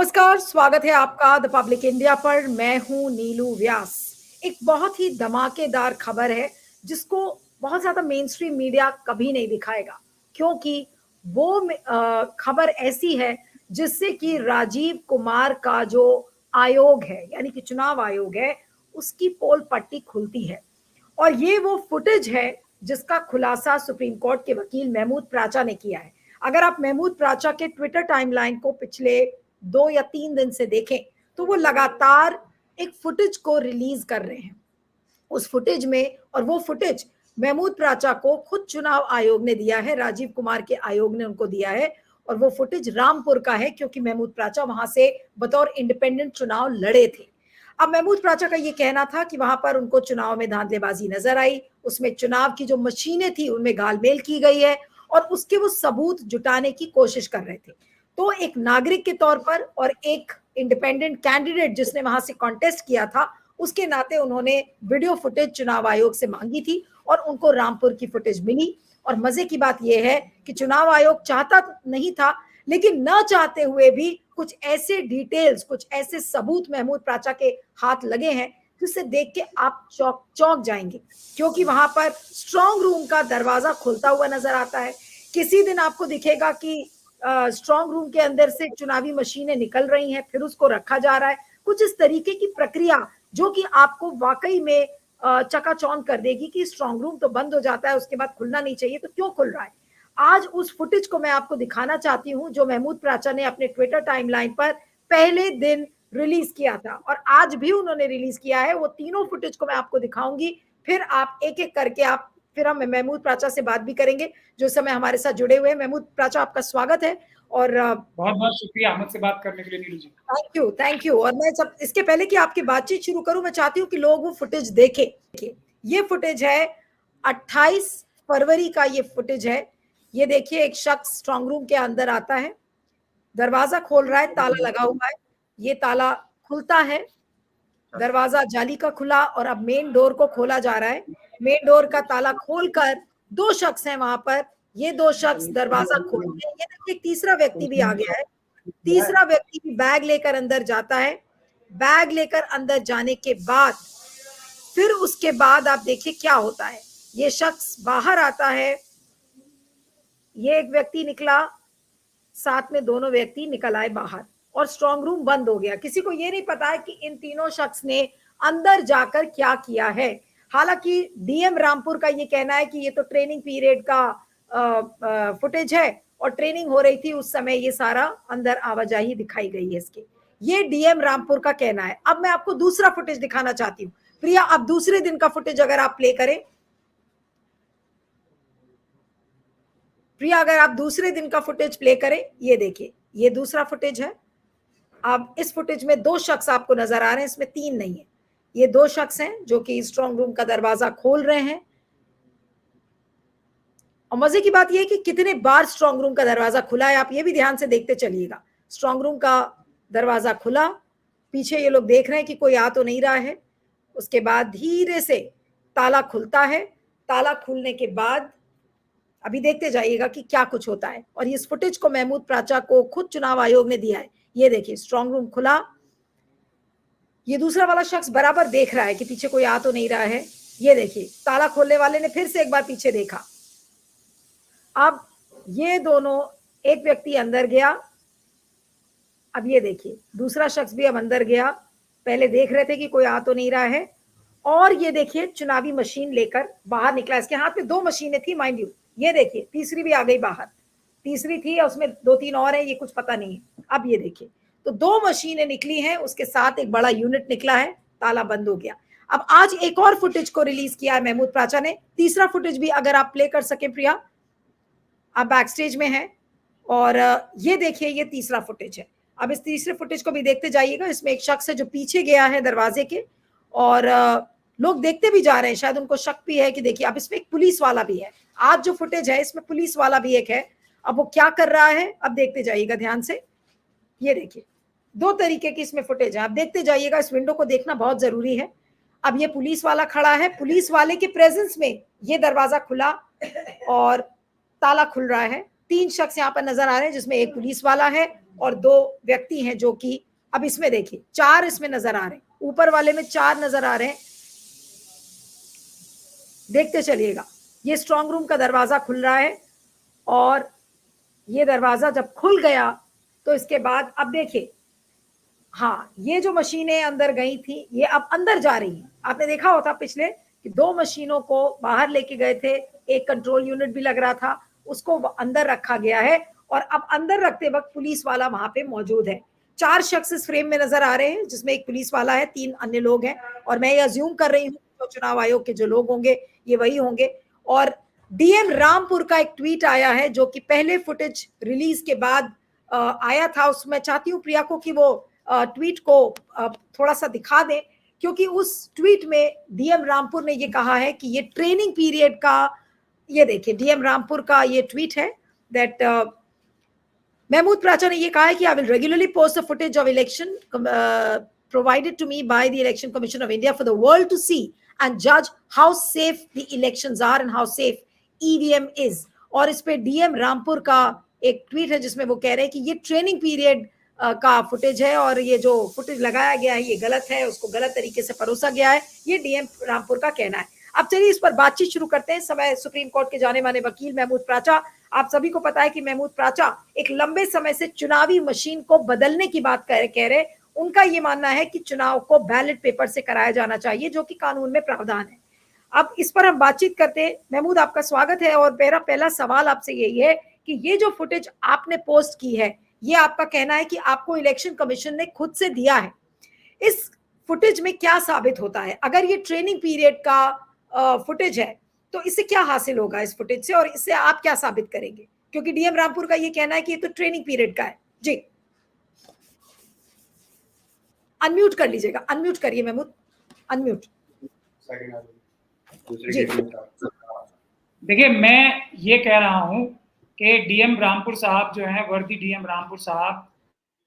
नमस्कार, स्वागत है आपका द पब्लिक इंडिया पर। मैं हूं नीलू व्यास। एक बहुत ही धमाकेदार खबर है जिसको बहुत ज्यादा मेन स्ट्रीम मीडिया कभी नहीं दिखाएगा, क्योंकि वो खबर ऐसी है जिससे कि राजीव कुमार का जो आयोग है, यानी कि चुनाव आयोग है, उसकी पोल पट्टी खुलती है। और ये वो फुटेज है जिसका खुलासा सुप्रीम कोर्ट के वकील महमूद प्राचा ने किया है। अगर आप महमूद प्राचा के ट्विटर टाइमलाइन को पिछले 2 या 3 दिन से देखें तो वो लगातार एक फुटेज को रिलीज कर रहे हैं। उस फुटेज में, और वो फुटेज महमूद प्राचा को खुद चुनाव आयोग ने दिया है, राजीव कुमार के आयोग ने उनको दिया है। और वो फुटेज रामपुर का है, क्योंकि महमूद प्राचा वहां से बतौर इंडिपेंडेंट चुनाव लड़े थे। अब महमूद प्राचा का ये कहना था कि वहां पर उनको चुनाव में धांधलेबाजी नजर आई, उसमें चुनाव की जो मशीनें थी उनमें गालमेल की गई है, और उसके वो सबूत जुटाने की कोशिश कर रहे थे। तो एक नागरिक के तौर पर और एक इंडिपेंडेंट कैंडिडेट जिसने वहां से कॉन्टेस्ट किया था, उसके नाते उन्होंने वीडियो फुटेज चुनाव आयोग से मांगी थी और उनको रामपुर की फुटेज मिली। और मजे की बात यह है कि चुनाव आयोग चाहता नहीं था, लेकिन न चाहते हुए भी कुछ ऐसे डिटेल्स, कुछ ऐसे सबूत महमूद प्राचा के हाथ लगे हैं जिसे देख के आप चौंक जाएंगे। क्योंकि वहां पर स्ट्रांग रूम का दरवाजा खुलता हुआ नजर आता है। किसी दिन आपको दिखेगा कि स्ट्रांग रूम के अंदर से चुनावी मशीनें निकल रही हैं, फिर उसको रखा जा रहा है। कुछ इस तरीके की प्रक्रिया जो कि आपको वाकई में चकाचौंध कर देगी कि स्ट्रांग रूम तो बंद हो जाता है, उसके बाद खुलना नहीं चाहिए, तो क्यों खुल रहा है। आज उस फुटेज को मैं आपको दिखाना चाहती हूं जो महमूद प्राचा ने अपने ट्विटर टाइमलाइन पर पहले दिन रिलीज किया था, और आज भी उन्होंने रिलीज किया है। वो तीनों फुटेज को मैं आपको दिखाऊंगी, फिर आप एक एक करके फिर हम महमूद प्राचा से बात भी करेंगे जो समय हमारे साथ जुड़े हुए हैं। महमूद प्राचा, आपका स्वागत है। और बहुत बहुत शुक्रिया अहमद से बात करने के लिए Neelu ji. Thank you, thank you. और मैं सब इसके पहले कि आपकी बातचीत शुरू करूं, मैं चाहती हूं कि लोग वो फुटेज देखें। ये फुटेज है 28 फरवरी का, ये फुटेज है। ये देखिए, एक शख्स स्ट्रांग रूम के अंदर आता है, दरवाजा खोल रहा है, ताला लगा हुआ है, ये ताला खुलता है, दरवाजा जाली का खुला, और अब मेन डोर को खोला जा रहा है। मेन डोर का ताला खोलकर 2 शख्स हैं वहां पर। ये 2 शख्स दरवाजा खोलते हैं। ये देखिए, तीसरा व्यक्ति भी आ गया है। तीसरा व्यक्ति भी बैग लेकर अंदर जाता है। बैग लेकर अंदर जाने के बाद फिर उसके बाद आप देखिए क्या होता है। ये शख्स बाहर आता है, ये एक व्यक्ति निकला, साथ में दोनों व्यक्ति निकल आए बाहर, और स्ट्रांग रूम बंद हो गया। किसी को ये नहीं पता है कि इन तीनों शख्स ने अंदर जाकर क्या किया है। हालांकि डीएम रामपुर का ये कहना है कि ये तो ट्रेनिंग पीरियड का फुटेज है, और ट्रेनिंग हो रही थी उस समय ये सारा अंदर आवाजाही दिखाई गई है इसके। ये डीएम रामपुर का कहना है। अब मैं आपको दूसरा फुटेज दिखाना चाहती हूँ। प्रिया, अब दूसरे दिन का फुटेज अगर आप प्ले करें। प्रिया, अगर आप दूसरे दिन का फुटेज प्ले करें, ये देखिए, ये दूसरा फुटेज है। अब इस फुटेज में 2 शख्स आपको नजर आ रहे हैं, इसमें 3 नहीं है। ये 2 शख्स हैं जो कि स्ट्रांग रूम का दरवाजा खोल रहे हैं। और मजे की बात यह है कि कितने बार स्ट्रांग रूम का दरवाजा खुला है, आप ये भी ध्यान से देखते चलिएगा। स्ट्रांग रूम का दरवाजा खुला, पीछे ये लोग देख रहे हैं कि कोई आ तो नहीं रहा है। उसके बाद धीरे से ताला खुलता है। ताला खुलने के बाद अभी देखते जाइएगा कि क्या कुछ होता है। और इस फुटेज को महमूद प्राचा को खुद चुनाव आयोग ने दिया है। ये देखिए, स्ट्रांग रूम खुला, ये दूसरा वाला शख्स बराबर देख रहा है कि पीछे कोई आ तो नहीं रहा है। ये देखिए, ताला खोलने वाले ने फिर से एक बार पीछे देखा। अब ये दोनों, एक व्यक्ति अंदर गया, अब ये देखिए दूसरा शख्स भी अब अंदर गया। पहले देख रहे थे कि कोई आ तो नहीं रहा है, और ये देखिए चुनावी मशीन लेकर बाहर निकला। इसके हाथ में 2 मशीनें थी, माइंड यू। ये देखिए, तीसरी भी आ गई बाहर। तीसरी थी, उसमें 2-3 और है, ये कुछ पता नहीं है। अब ये देखिए, तो 2 मशीनें निकली हैं, उसके साथ एक बड़ा यूनिट निकला है, ताला बंद हो गया। अब आज एक और फुटेज को रिलीज किया है महमूद प्राचा ने। तीसरा फुटेज भी अगर आप प्ले कर सके प्रिया, आप बैक स्टेज में हैं, और ये देखिए, ये तीसरा फुटेज है। अब इस तीसरे फुटेज को भी देखते जाइएगा। इसमें एक शख्स है जो पीछे गया है दरवाजे के, और लोग देखते भी जा रहे हैं, शायद उनको शक भी है कि देखिए। अब इसमें एक पुलिस वाला भी है। आज जो फुटेज है इसमें पुलिस वाला भी एक है। अब वो क्या कर रहा है, अब देखते जाइएगा ध्यान से। ये देखिए, 2 तरीके की इसमें फुटेज है, आप देखते जाइएगा। इस विंडो को देखना बहुत जरूरी है। अब ये पुलिस वाला खड़ा है, पुलिस वाले के प्रेजेंस में ये दरवाजा खुला और ताला खुल रहा है। 3 शख्स यहाँ पर नजर आ रहे हैं, जिसमें एक पुलिस वाला है और 2 व्यक्ति हैं जो कि अब इसमें देखिए 4 इसमें नजर आ रहे हैं, ऊपर वाले में 4 नजर आ रहे हैं। देखते चलिएगा, ये स्ट्रांग रूम का दरवाजा खुल रहा है और ये दरवाजा जब खुल गया तो इसके बाद अब देखिए, हाँ, ये जो मशीनें अंदर गई थी ये अब अंदर जा रही हैं। आपने देखा होता पिछले कि 2 मशीनों को बाहर लेके गए थे, एक कंट्रोल यूनिट भी लग रहा था, उसको अंदर रखा गया है और अब अंदर रखते वक्त पुलिस वाला वहां पे मौजूद है। 4 शख्स इस फ्रेम में नजर आ रहे हैं, जिसमें एक पुलिस वाला है, 3 अन्य लोग हैं और मैं ये अज्यूम कर रही हूँ तो चुनाव आयोग के जो लोग होंगे ये वही होंगे। और डीएम रामपुर का एक ट्वीट आया है जो कि पहले फुटेज रिलीज के बाद आया था। उसमें चाहती हूँ प्रिया को कि वो ट्वीट को थोड़ा सा दिखा दें, क्योंकि उस ट्वीट में डीएम रामपुर ने ये कहा है कि ये ट्रेनिंग पीरियड का, ये देखिए डीएम रामपुर का ये ट्वीट है दैट महमूद प्राचा ने ये कहा है कि I will regularly post the footage of election provided to me by the Election Commission of India for the world to see and judge how safe the elections are and how safe EVM is। और इस पे DM Rampur का एक tweet है जिसमें वो कह रहे हैं कि ये ट्रेनिंग पीरियड का फुटेज है और ये जो फुटेज लगाया गया है ये गलत है, उसको गलत तरीके से परोसा गया है, ये डीएम रामपुर का कहना है। अब चलिए इस पर बातचीत शुरू करते हैं। समय सुप्रीम कोर्ट के जाने माने वकील महमूद प्राचा, आप सभी को पता है कि महमूद प्राचा एक लंबे समय से चुनावी मशीन को बदलने की बात कह रहे। उनका ये मानना है कि चुनाव को बैलेट पेपर से कराया जाना चाहिए, जो कि कानून में प्रावधान है। अब इस पर हम बातचीत करते हैं। महमूद, आपका स्वागत है और मेरा पहला सवाल आपसे यही है कि ये जो फुटेज आपने पोस्ट की है, ये आपका कहना है कि आपको इलेक्शन कमीशन ने खुद से दिया है। इस फुटेज में क्या साबित होता है? अगर ये ट्रेनिंग पीरियड का फुटेज है तो इससे क्या हासिल होगा इस फुटेज से, और इससे आप क्या साबित करेंगे? क्योंकि डीएम रामपुर का ये कहना है कि ये तो ट्रेनिंग पीरियड का है। जी, अनम्यूट कर लीजिएगा, अनम्यूट करिए महमूद, अनम्यूट। देखिए, मैं ये कह रहा हूं कि डीएम रामपुर साहब जो हैं, वर्दी डीएम रामपुर साहब,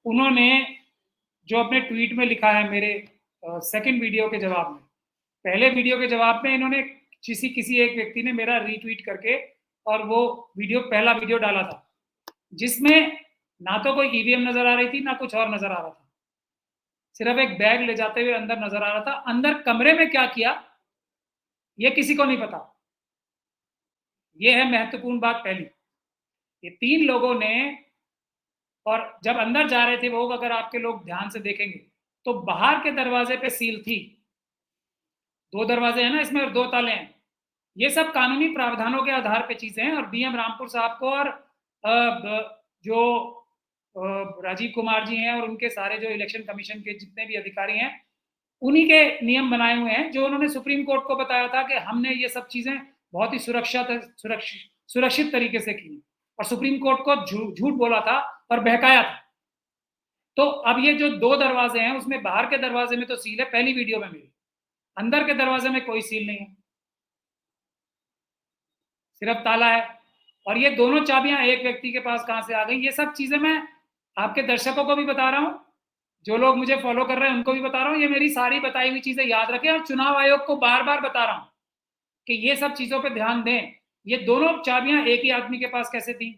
उन्होंने जो अपने ट्वीट में लिखा है मेरे सेकंड वीडियो के जवाब में, पहले वीडियो के जवाब में इन्होंने किसी एक व्यक्ति ने मेरा रीट्वीट करके और वो वीडियो, पहला वीडियो डाला था, जिसमें ना तो कोई ईवीएम नजर आ रही थी ना कुछ और नजर आ रहा था, सिर्फ एक बैग ले जाते हुए अंदर नजर आ रहा था। अंदर कमरे में क्या किया ये किसी को नहीं पता। ये है महत्वपूर्ण बात पहली। ये 3 लोगों ने, और जब अंदर जा रहे थे वो, अगर आपके लोग ध्यान से देखेंगे तो बाहर के दरवाजे पे सील थी। 2 दरवाजे हैं ना इसमें और 2 ताले हैं। ये सब कानूनी प्रावधानों के आधार पे चीजें हैं। और डीएम रामपुर साहब को और जो राजीव कुमार जी हैं और उनके सारे जो इलेक्शन कमीशन के जितने भी अधिकारी हैं, उन्हीं के नियम बनाए हुए हैं, जो उन्होंने सुप्रीम कोर्ट को बताया था कि हमने ये सब चीजें बहुत ही सुरक्षित तरीके से की, और सुप्रीम कोर्ट को झूठ बोला था और बहकाया था। तो अब ये जो 2 दरवाजे हैं उसमें बाहर के दरवाजे में तो सील है, पहली वीडियो में मेरी, अंदर के दरवाजे में कोई सील नहीं है, सिर्फ ताला है। और ये दोनों चाबियां एक व्यक्ति के पास कहां से आ गई, ये सब चीजें मैं आपके दर्शकों को भी बता रहा हूं, जो लोग मुझे फॉलो कर रहे हैं उनको भी बता रहा हूं। ये मेरी सारी बताई हुई चीजें याद रखें, और चुनाव आयोग को बार बार बता रहा हूं कि ये सब चीजों पे ध्यान दें। ये दोनों चाबियां एक ही आदमी के पास कैसे थी?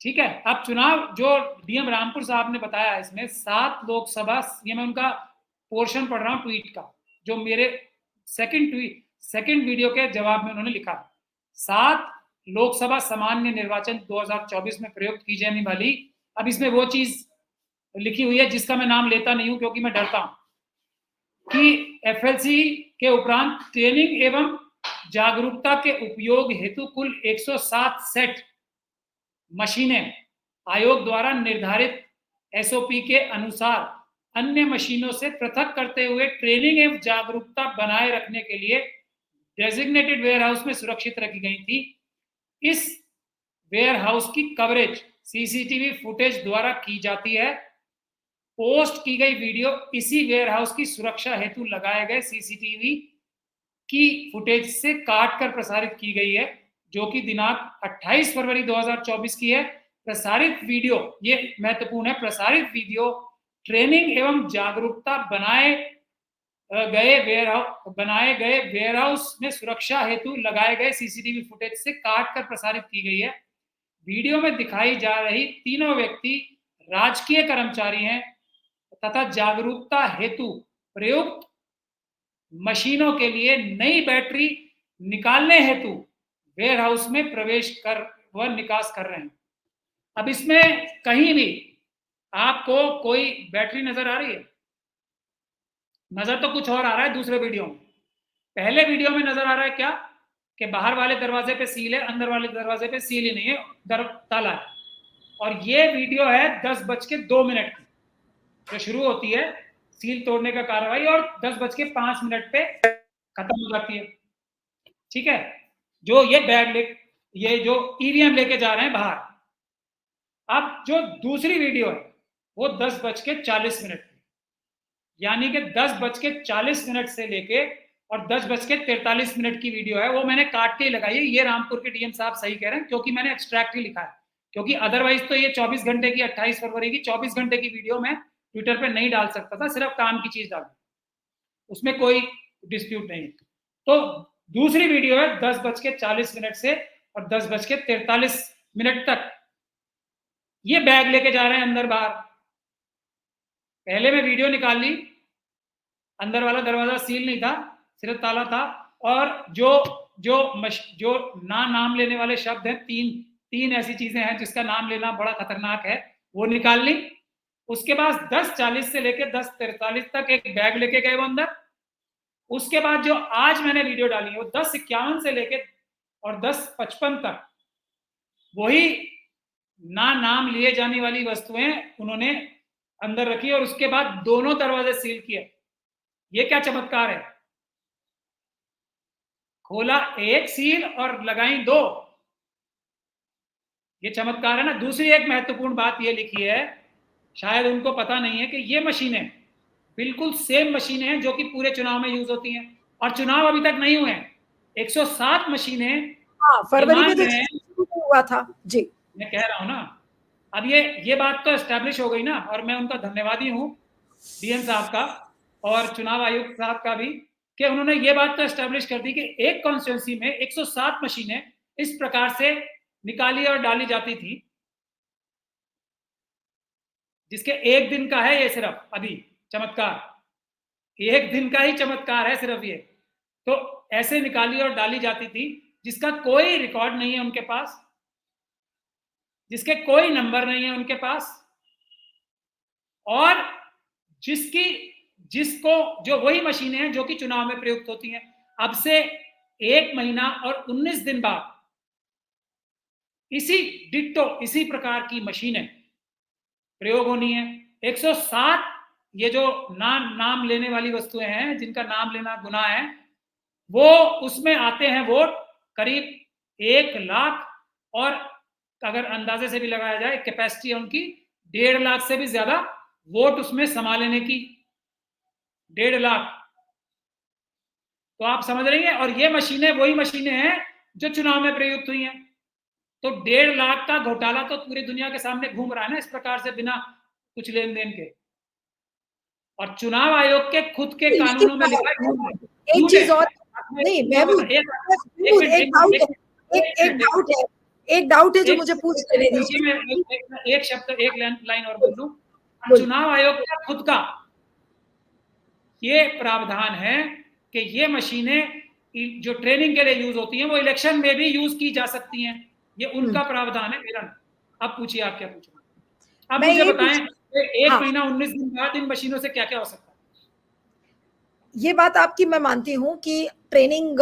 ठीक है। अब चुनाव जो डीएम रामपुर साहब ने बताया, इसमें 7 लोकसभा, ये मैं उनका पोर्शन पढ़ रहा हूं ट्वीट का, जो मेरे सेकंड वीडियो के जवाब में उन्होंने लिखा, 7 लोकसभा सामान्य निर्वाचन 2024 में प्रयोग की जाने वाली। अब इसमें वो चीज लिखी हुई है जिसका मैं नाम लेता नहीं हूं क्योंकि मैं डरता हूं, कि एफएलसी के उपरांत ट्रेनिंग एवं जागरूकता के उपयोग हेतु कुल 107 सेट मशीनें आयोग द्वारा निर्धारित एसओपी के अनुसार अन्य मशीनों से पृथक करते हुए ट्रेनिंग एवं जागरूकता बनाए रखने के लिए डेजिग्नेटेड वेयरहाउस में सुरक्षित रखी गई थी। इस वेयरहाउस की कवरेज सीसीटीवी फुटेज द्वारा की जाती है। पोस्ट की गई वीडियो इसी वेयरहाउस की सुरक्षा हेतु लगाए गए सीसीटीवी की फुटेज से काट कर प्रसारित की गई है, जो कि दिनांक 28 फरवरी 2024 की है। प्रसारित वीडियो, ये महत्वपूर्ण है, प्रसारित वीडियो ट्रेनिंग एवं जागरूकता बनाए बनाए गए वेयरहाउस में सुरक्षा हेतु लगाए गए सीसीटीवी फुटेज से काट कर प्रसारित की गई है। वीडियो में दिखाई जा रही तीनों व्यक्ति राजकीय कर्मचारी हैं तथा जागरूकता हेतु प्रयुक्त मशीनों के लिए नई बैटरी निकालने हेतु वेयरहाउस में प्रवेश कर व निकास कर रहे हैं। अब इसमें कहीं भी आपको कोई बैटरी नजर आ रही है? नजर तो कुछ और आ रहा है दूसरे वीडियो में। पहले वीडियो में नजर आ रहा है क्या कि बाहर वाले दरवाजे पे सील है, अंदर वाले दरवाजे पे सील ही नहीं है, ताला है। और ये वीडियो है 10:02 की, जो शुरू होती है सील तोड़ने का कार्रवाई और 10:05 पे खत्म हो जाती है। ठीक है, जो ये जो ईवीएम लेके जा रहे हैं बाहर। अब जो दूसरी वीडियो है वो 10:40 यानी कि 10:40 से लेके और 10:43 की वीडियो है, वो मैंने काट के ही लगाई है। ये रामपुर के डीएम साहब सही कह रहे हैं, क्योंकि मैंने एक्सट्रैक्ट ही लिखा है, क्योंकि अदरवाइज तो ये 24 घंटे की 28 फरवरी की 24 घंटे की वीडियो मैं ट्विटर पे नहीं डाल सकता था, सिर्फ काम की चीज डाल, उसमें कोई डिस्प्यूट नहीं। तो दूसरी वीडियो है 10:40 से और 10:43 तक ये बैग लेके जा रहे हैं अंदर बाहर। पहले मैं वीडियो निकाल ली, अंदर वाला दरवाजा सील नहीं था, सिर्फ ताला था। और जो नाम लेने वाले शब्द हैं, तीन ऐसी चीजें हैं जिसका नाम लेना बड़ा खतरनाक है, वो निकाल ली। उसके बाद 10:40 से लेकर 10:43 तक एक बैग लेके गए वो अंदर। उसके बाद जो आज मैंने वीडियो डाली है वो 10:51 से लेकर और 10:55 तक वही नाम लिए जाने वाली वस्तुएं उन्होंने अंदर रखी और उसके बाद दोनों दरवाजे सील किए। ये क्या चमत्कार है? खोला एक सील और लगाई 2, ये चमत्कार है ना। दूसरी एक महत्वपूर्ण बात ये लिखी है, शायद उनको पता नहीं है कि ये मशीनें बिल्कुल सेम मशीनें हैं जो कि पूरे चुनाव में यूज होती हैं, और चुनाव अभी तक नहीं हुए हैं। 107 मशीनें फरवरी में तो हुआ था जी, मैं कह रहा हूं ना। अब ये बात तो एस्टैब्लिश हो गई ना, और मैं उनका धन्यवादी हूं डीएम साहब का और चुनाव आयुक्त साहब का भी, कि उन्होंने ये बात तो एस्टैब्लिश कर दी कि एक कॉन्स्टिट्यूंसी में 107 मशीनें इस प्रकार से निकाली और डाली जाती थी, जिसके एक दिन का है ये सिर्फ अभी चमत्कार, एक दिन का ही चमत्कार है सिर्फ ये। तो ऐसे निकाली और डाली जाती थी जिसका कोई रिकॉर्ड नहीं है उनके पास, जिसके कोई नंबर नहीं है उनके पास, और जिसको जो वही मशीनें हैं जो कि चुनाव में प्रयुक्त होती हैं। अब से 1 महीना और 19 दिन बाद इसी प्रकार की मशीनें प्रयोग होनी है। 107 ये जो नाम लेने वाली वस्तुएं हैं जिनका नाम लेना गुनाह है, वो उसमें आते हैं वोट करीब 1 लाख, और अगर अंदाजे से भी लगाया जाए कैपेसिटी है उनकी 1.5 लाख से भी ज्यादा वोट उसमें समा लेने की, 1.5 लाख। तो आप समझ रही हैं, और ये मशीनें वही मशीनें हैं जो चुनाव में प्रयुक्त हुई हैं। तो 1.5 लाख का घोटाला तो पूरी दुनिया के सामने घूम रहा है ना इस प्रकार से, बिना कुछ लेन देन के, और चुनाव आयोग के खुद के कानूनों में लिखा है। एक चीज और नहीं, एक डाउट है जो मुझे पूछ लेने दीजिए। एक लाइन और बोल दूं। चुनाव आयोग का खुद का ये प्रावधान है कि ये मशीनें जो ट्रेनिंग के लिए यूज होती हैं वो इलेक्शन में भी यूज की जा सकती हैं, ये उनका प्रावधान है मेरा। अब पूछिए आप क्या पूछ रहे हैं, अब मुझे बताएं 1 महीना 19 दिन बाद इन मशीनों से क्या क्या हो सकता है। ये बात आपकी मैं मानती हूं कि ट्रेनिंग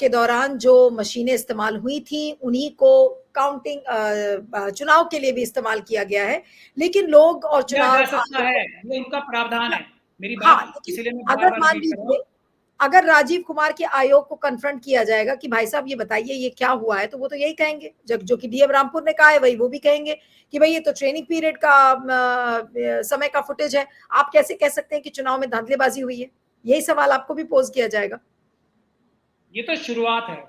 के दौरान जो मशीनें इस्तेमाल हुई थी उन्हीं को काउंटिंग चुनाव के लिए भी इस्तेमाल किया गया है, लेकिन लोग और चुनाव सकता है, ये उनका प्रावधान है। मेरी बात इसलिए मैं अगर मान लीजिए अगर राजीव कुमार के आयोग को कन्फ्रंट किया जाएगा कि भाई साहब ये बताइए ये क्या हुआ है, तो वो तो यही कहेंगे, जो कि डीएम रामपुर ने कहा है वही वो भी कहेंगे कि भाई ये तो ट्रेनिंग पीरियड का समय का फुटेज है, आप कैसे कह सकते हैं कि चुनाव में धांधलीबाजी हुई है। यही सवाल आपको भी पोज किया जाएगा। ये तो शुरुआत है।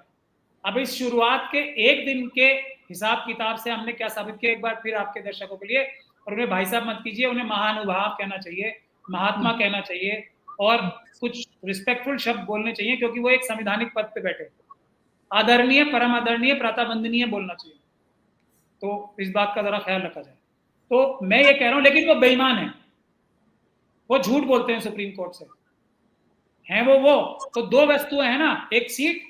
अब इस शुरुआत के एक दिन के हिसाब किताब से हमने क्या साबित किया, एक बार फिर आपके दर्शकों के लिए, और उन्हें भाई साहब मत कीजिए, उन्हें महानुभाव कहना चाहिए, महात्मा कहना चाहिए, और कुछ रिस्पेक्टफुल शब्द बोलने चाहिए, क्योंकि वो एक संवैधानिक पद पे बैठे। आदरणीय, परम आदरणीय, प्रातःवंदनीय बोलना चाहिए। तो इस बात का जरा ख्याल रखा जाए। तो मैं ये कह रहा हूं, लेकिन वो बेईमान है, वो झूठ बोलते हैं सुप्रीम कोर्ट से, हैं वो तो दो वस्तुएं हैं ना, एक सीट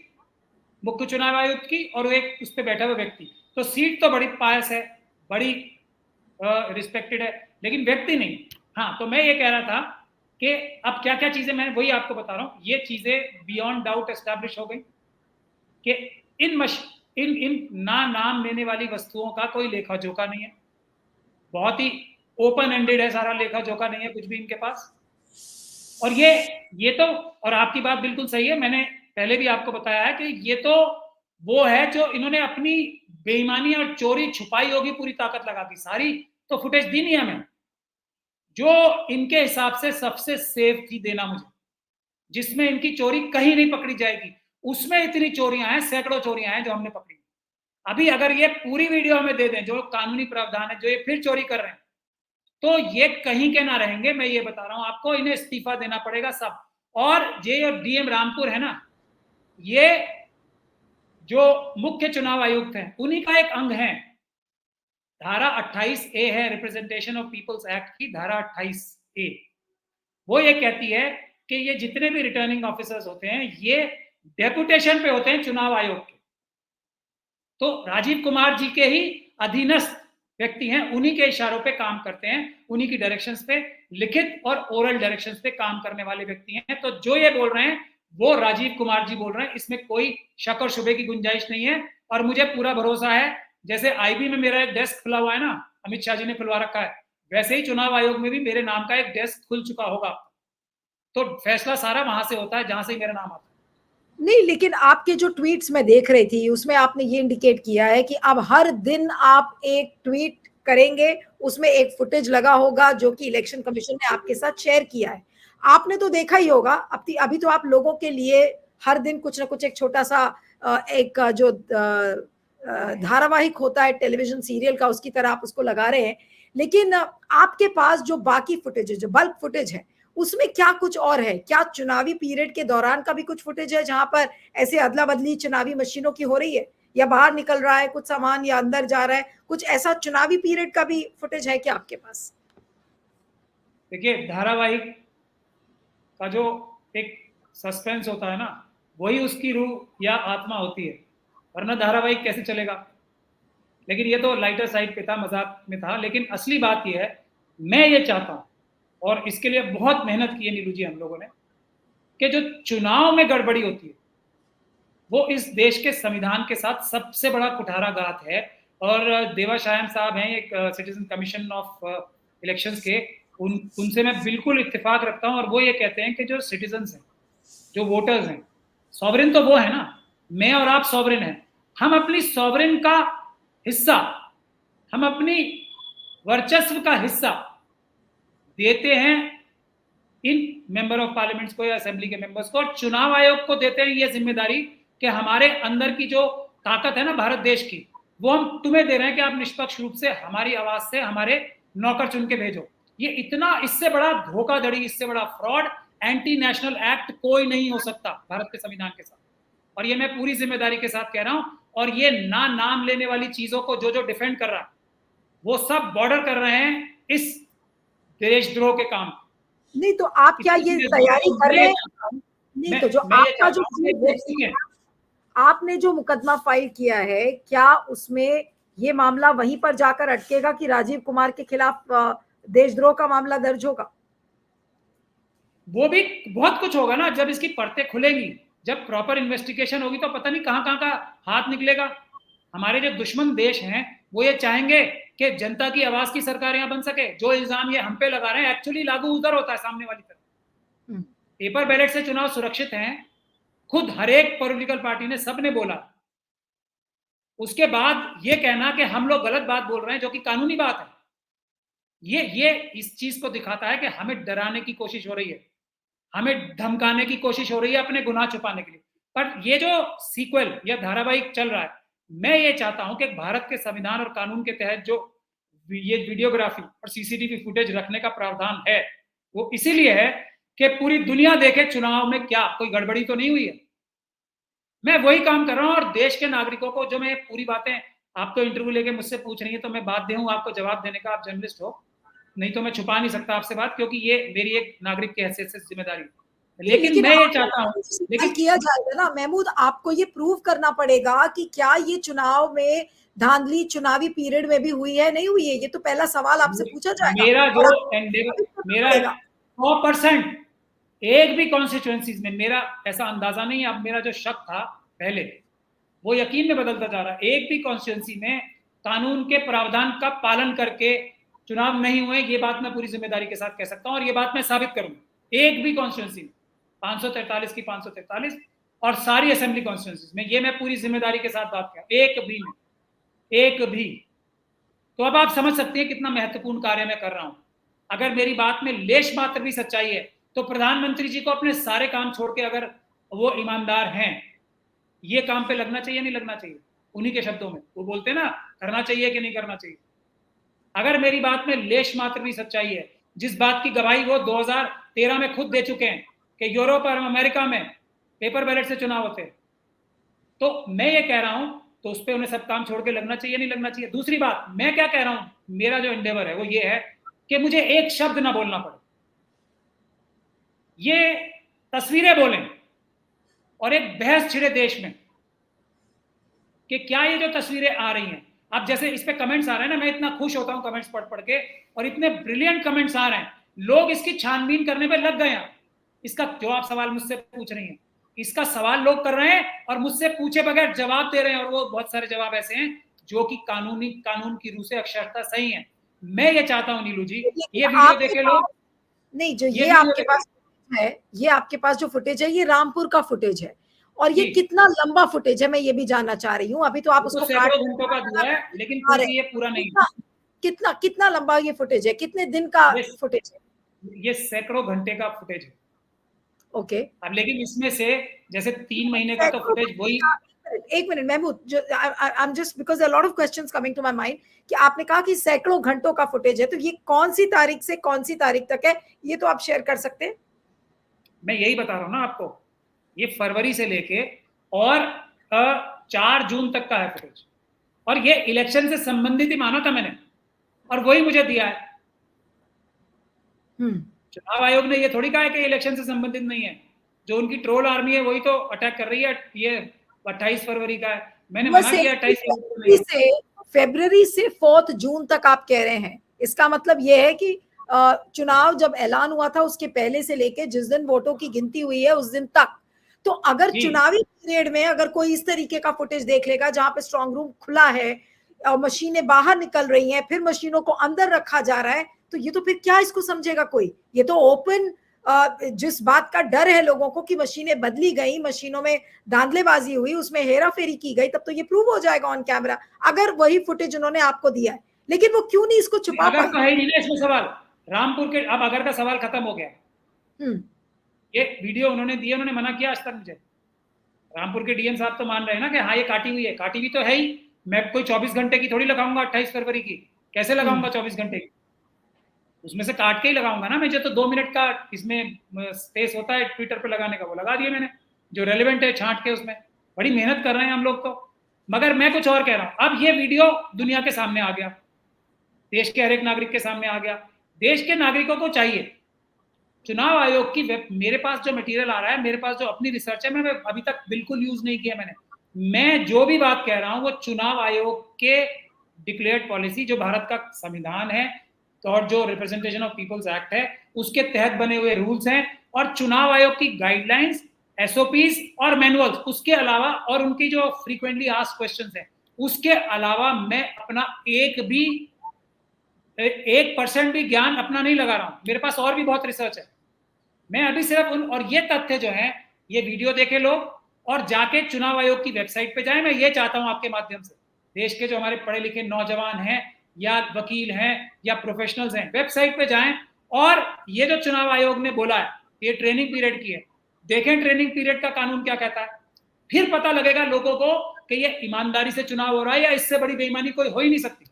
मुख्य चुनाव आयुक्त की और एक उस पर बैठा हुआ व्यक्ति। तो सीट तो बड़ी पायस है, बड़ी रिस्पेक्टेड है, लेकिन व्यक्ति नहीं। हाँ, तो मैं ये कह रहा था कि अब क्या क्या चीजें, मैं वही आपको बता रहा हूं, ये चीजें बियॉन्ड डाउट एस्टैब्लिश हो गई कि इन ना नाम लेने वाली वस्तुओं का कोई लेखा जोखा नहीं है, बहुत ही ओपन एंडेड है सारा, लेखा जोखा नहीं है कुछ भी इनके पास। और ये तो, और आपकी बात बिल्कुल सही है, मैंने पहले भी आपको बताया है कि ये तो वो है जो इन्होंने अपनी बेईमानी और चोरी छुपाई होगी पूरी ताकत लगा के, सारी तो फुटेज दी नहीं हमें, जो इनके हिसाब से सबसे सेफ थी देना मुझे, जिसमें इनकी चोरी कहीं नहीं पकड़ी जाएगी, उसमें इतनी चोरियां हैं, सैकड़ों चोरियां हैं जो हमने पकड़ी। अभी अगर ये पूरी वीडियो हमें दे दें, जो कानूनी प्रावधान है, जो ये फिर चोरी कर रहे हैं, तो ये कहीं के ना रहेंगे, मैं ये बता रहा हूं आपको, इन्हें इस्तीफा देना पड़ेगा सब। और ये डीएम रामपुर है ना, ये जो मुख्य चुनाव आयुक्त हैं, उन्हीं का एक अंग है। धारा 28A है रिप्रेजेंटेशन ऑफ पीपल्स एक्ट की, धारा 28A, वो ये कहती है कि ये जितने भी रिटर्निंग ऑफिसर्स होते हैं, ये डेपुटेशन पे होते हैं चुनाव आयोग के। तो राजीव कुमार जी के ही अधीनस्थ व्यक्ति हैं, उन्हीं के इशारों पे काम करते हैं, उन्हीं की डायरेक्शंस पे, लिखित और ओरल डायरेक्शंस पे काम करने वाले व्यक्ति हैं। तो जो ये बोल रहे हैं वो राजीव कुमार जी बोल रहे हैं, इसमें कोई शक और शुबे की गुंजाइश नहीं है। और मुझे पूरा भरोसा है, जैसे आईबी में मेरा एक डेस्क खुला हुआ है ना, अमित शाह जी ने खुलवा रखा है, वैसे ही चुनाव आयोग में भी मेरे नाम का एक डेस्क खुल चुका होगा। तो फैसला सारा वहां से होता है जहां से मेरा नाम आता है। नहीं, लेकिन आपके जो ट्वीट्स में देख रही थी, उसमें आपने ये इंडिकेट किया है कि अब हर दिन आप एक ट्वीट करेंगे, उसमें एक फुटेज लगा होगा जो कि इलेक्शन कमीशन ने आपके साथ शेयर किया है। आपने तो देखा ही होगा, अभी तो आप लोगों के लिए हर दिन कुछ ना कुछ एक छोटा सा एक जो धारावाहिक होता है टेलीविजन सीरियल का, उसकी तरह आप उसको लगा रहे हैं। लेकिन आपके पास जो बाकी फुटेज है, जो बल्क फुटेज है, उसमें क्या कुछ और है? क्या चुनावी पीरियड के दौरान का भी कुछ फुटेज है जहां पर ऐसे अदला बदली चुनावी मशीनों की हो रही है, या बाहर निकल रहा है कुछ सामान, या अंदर जा रहा है कुछ, ऐसा चुनावी पीरियड का भी फुटेज है क्या आपके पास? देखिए, धारावाहिक का जो एक सस्पेंस होता है ना, वही उसकी रूह या आत्मा होती है, वरना धारावाहिक कैसे चलेगा। लेकिन ये तो लाइटर साइड पे था, मजाक में था। लेकिन असली बात ये है, मैं ये चाहता हूं, और इसके लिए बहुत मेहनत की है नीलू जी हम लोगों ने, कि जो चुनाव में गड़बड़ी होती है वो इस देश के संविधान के साथ सबसे बड़ा कुठाराघात है। और देवाशायन साहब हैं एक सिटीजन कमीशन ऑफ इलेक्शंस के, उनसे मैं बिल्कुल इत्तेफाक रखता हूं, और वो ये कहते हैं कि जो सिटीजन्स हैं, जो वोटर्स हैं, सॉवरेन तो वो है ना, मैं और आप सॉवरेन हैं, हम अपनी सॉवरेन का हिस्सा, हम अपनी वर्चस्व का हिस्सा देते हैं इन मेंबर ऑफ पार्लियामेंट्स को या असेंबली के मेंबर्स को, और चुनाव आयोग को देते हैं ये जिम्मेदारी कि हमारे अंदर की जो ताकत है ना भारत देश की, वो हम तुम्हें दे रहे हैं कि आप निष्पक्ष रूप से हमारी आवाज से हमारे नौकर चुन के भेजो। ये इतना, इससे बड़ा धोखाधड़ी, इससे बड़ा फ्रॉड, एंटी नेशनल एक्ट कोई नहीं हो सकता भारत के संविधान के साथ। और ये मैं पूरी जिम्मेदारी के साथ कह रहा हूं। और ये ना नाम लेने वाली चीजों को जो जो डिफेंड कर रहा है, वो सब बॉर्डर कर रहे हैं इस देशद्रोह के काम। नहीं तो आप क्या ये तैयारी कर रहे हैं? नहीं तो जो आपका जो आपने जो मुकदमा फाइल किया है, क्या उसमें ये मामला वहीं पर जाकर अटकेगा कि राजीव कुमार के खिलाफ देशद्रोह का मामला दर्ज होगा? वो भी बहुत कुछ होगा ना, जब इसकी परतें खुलेंगी, जब प्रॉपर इन्वेस्टिगेशन होगी, तो पता नहीं कहां कहां का हाथ निकलेगा। हमारे जो दुश्मन देश हैं वो ये चाहेंगे कि जनता की आवाज की सरकार यहां बन सके। जो इल्जाम ये हम पे लगा रहे हैं, एक्चुअली लागू उधर होता है सामने वाली तरफ। पेपर बैलेट से चुनाव सुरक्षित हैं, खुद हर एक पॉलिटिकल पार्टी ने, सबने बोला। उसके बाद ये कहना कि हम लोग गलत बात बोल रहे हैं, जो कि कानूनी बात है, ये इस चीज को दिखाता है कि हमें डराने की कोशिश हो रही है, हमें धमकाने की कोशिश हो रही है अपने गुनाह छुपाने के लिए। पर ये जो सीक्वल या धारावाहिक चल रहा है, मैं ये चाहता हूं कि भारत के संविधान और कानून के तहत जो ये वीडियोग्राफी और सीसीटीवी फुटेज रखने का प्रावधान है, वो इसीलिए है कि पूरी दुनिया देखे चुनाव में क्या कोई गड़बड़ी तो नहीं हुई है। मैं वही काम कर रहा हूं और देश के नागरिकों को जो मैं पूरी बातें, आप तो इंटरव्यू लेके मुझसे पूछ रही है तो मैं बाध्य हूं आपको जवाब देने का, आप जर्नलिस्ट हो, नहीं तो मैं छुपा नहीं सकता आपसे बात, क्योंकि ये मेरी एक नागरिक की हैसियत से जिम्मेदारी है। लेकिन मैं ये चाहता हूं, लेकिन किया जाएगा ना महमूद, आपको ये प्रूव करना पड़ेगा कि क्या ये चुनाव में धांधली चुनावी पीरियड में भी हुई है, नहीं हुई है। ये तो पहला सवाल आपसे पूछा जाएगा। मेरा जो मेरा 100% एक भी कॉन्स्टिट्यूएंसीज में मेरा ऐसा अंदाजा नहीं है, अब मेरा जो शक था पहले वो यकीन में बदलता जा रहा है। एक भी कॉन्स्टिट्यूएंसी में कानून के प्रावधान का पालन करके चुनाव नहीं हुए, ये बात मैं पूरी जिम्मेदारी के साथ कह सकता हूं और ये बात मैं साबित करूंगा। एक भी कॉन्स्टिट्यूएंसी में 543 की 543 और सारी असेंबली कॉन्स्टिट्यूएंसीज में, ये मैं पूरी जिम्मेदारी के साथ बात कर, एक भी में, एक भी। तो अब आप समझ सकते हैं कितना महत्वपूर्ण कार्य मैं कर रहा हूं। अगर मेरी बात में लेश मात्र भी सच्चाई है तो प्रधानमंत्री जी को अपने सारे काम छोड़ के, अगर वो ईमानदार हैं, ये काम पे लगना चाहिए नहीं लगना चाहिए। उन्हीं के शब्दों में वो बोलते हैं ना, करना चाहिए कि नहीं करना चाहिए। अगर मेरी बात में लेश मात्र भी सच्चाई है, जिस बात की गवाही वो 2013 में खुद दे चुके हैं कि यूरोप और अमेरिका में पेपर बैलेट से चुनाव होते, तो मैं ये कह रहा हूं तो उस पर उन्हें सब काम छोड़ के लगना चाहिए नहीं लगना चाहिए। दूसरी बात मैं क्या कह रहा हूं, मेरा जो एंडेवर है वो ये है कि मुझे एक शब्द ना बोलना पड़े, ये तस्वीरें बोलें और एक बहस छिड़े देश में कि क्या ये जो तस्वीरें आ रही हैं, अब जैसे इस पे कमेंट्स आ रहे हैं ना, मैं इतना खुश होता हूं कमेंट्स पढ़ पढ़ के, और इतने ब्रिलियंट कमेंट्स आ रहे हैं, लोग इसकी छानबीन करने पे लग गए हैं। इसका जो आप सवाल मुझसे पूछ रही हैं, इसका सवाल लोग कर रहे हैं और मुझसे पूछे बगैर जवाब दे रहे हैं, और वो बहुत सारे जवाब ऐसे हैं जो कि कानून की रूह से अक्षरता सही है। मैं ये चाहता हूं नीलू जी, ये वीडियो देखे लोग नहीं, जो ये आपके पास है, ये आपके पास जो फुटेज है, ये रामपुर का फुटेज है, और ये कितना लंबा फुटेज है मैं ये भी जानना चाह रही हूँ। अभी तो आप उसको सैकड़ों घंटों का दिया है, लेकिन फिर भी ये पूरा नहीं है। कितना कितना लंबा ये फुटेज है, कितने दिन का फुटेज है? ये सैकड़ों घंटे का फुटेज है। ओके, अब लेकिन इसमें से जैसे 3 महीने का तो फुटेज वही। एक मिनट महमूद, जो I am just because a lot of questions coming to my mind कि आपने कहा कि सैकड़ों घंटों का फुटेज है, तो ये कौन सी तारीख से कौन सी तारीख तक है, ये तो आप शेयर कर सकते हैं? मैं यही बता रहा हूं ना आपको, ये फरवरी से लेके और 4 जून तक का है फुटेज, और ये इलेक्शन से संबंधित ही माना था मैंने, और वही मुझे दिया है। चुनाव आयोग ने ये थोड़ी कहा है कि इलेक्शन से संबंधित नहीं है। जो उनकी ट्रोल आर्मी है वही तो अटैक कर रही है। ये 28 फरवरी का है, मैंने मना किया 28 फरवरी से 4 जून तक आप कह रहे हैं। इसका मतलब ये है कि चुनाव जब ऐलान हुआ था उसके पहले से लेके जिस दिन वोटों की गिनती हुई है उस दिन तक, तो अगर चुनावी पीरियड में अगर कोई इस तरीके का फुटेज देख लेगा जहां पे स्ट्रांग रूम खुला है और मशीनें बाहर निकल रही हैं, फिर मशीनों को अंदर रखा जा रहा है, तो ये तो फिर क्या इसको समझेगा कोई? ये तो ओपन, जिस बात का डर है लोगों को कि मशीनें बदली गई, मशीनों में धांधलेबाजी हुई, उसमें हेरा फेरी की गई, तब तो ये प्रूव हो जाएगा ऑन कैमरा अगर वही फुटेज उन्होंने आपको दिया है। लेकिन वो क्यों नहीं इसको छुपा पाए? तो है ही नहीं इसमें सवाल रामपुर के। अब अगर का सवाल खत्म हो गया। ये वीडियो उन्होंने दिए, उन्होंने मना किया आज तक मुझे। रामपुर के डीएम साहब तो मान रहे हैं ना कि हाँ ये काटी हुई है, काटी हुई तो है ही। मैं कोई 24 घंटे की थोड़ी लगाऊंगा 28 फरवरी की, कैसे लगाऊंगा 24 घंटे की? उसमें से काट के ही लगाऊंगा ना मैं। जो तो 2 मिनट का इसमें स्पेस होता है ट्विटर पे लगाने का, वो लगा दिए मैंने, जो रेलेवेंट है छांट के। उसमें बड़ी मेहनत कर रहे हैं हम लोग तो, मगर मैं कुछ और कह रहा हूं। अब ये वीडियो दुनिया के सामने आ गया, देश के हर एक नागरिक के सामने आ गया। देश के नागरिकों को चाहिए चुनाव आयोग की मेरे पास जो मटेरियल आ रहा है, मेरे पास जो अपनी रिसर्च है, मैं अभी तक बिल्कुल यूज नहीं किया मैंने। मैं जो भी बात कह रहा हूं वो चुनाव आयोग के डिक्लेयर्ड पॉलिसी, जो भारत का संविधान है और जो रिप्रेजेंटेशन ऑफ पीपल्स एक्ट है, उसके तहत बने हुए रूल्स हैं, और चुनाव आयोग की गाइडलाइंस, एसओपीज और मैनुअल्स, उसके अलावा, और उनकी जो फ्रीक्वेंटली आस्क्ड क्वेश्चंस हैं, उसके अलावा मैं अपना 1% भी ज्ञान अपना नहीं लगा रहा हूं। मेरे पास और भी बहुत रिसर्च है। मैं अभी सिर्फ और ये तथ्य जो है, ये वीडियो देखे लोग और जाके चुनाव आयोग की वेबसाइट पे जाएं। मैं ये चाहता हूं आपके माध्यम से, देश के जो हमारे पढ़े लिखे नौजवान हैं या वकील हैं या प्रोफेशनल्स हैं, वेबसाइट पे जाएं और ये जो चुनाव आयोग ने बोला है, ये ट्रेनिंग पीरियड की है, देखें ट्रेनिंग पीरियड का कानून क्या कहता है। फिर पता लगेगा लोगों को कि ये ईमानदारी से चुनाव हो रहा है या इससे बड़ी बेईमानी कोई हो ही नहीं सकती।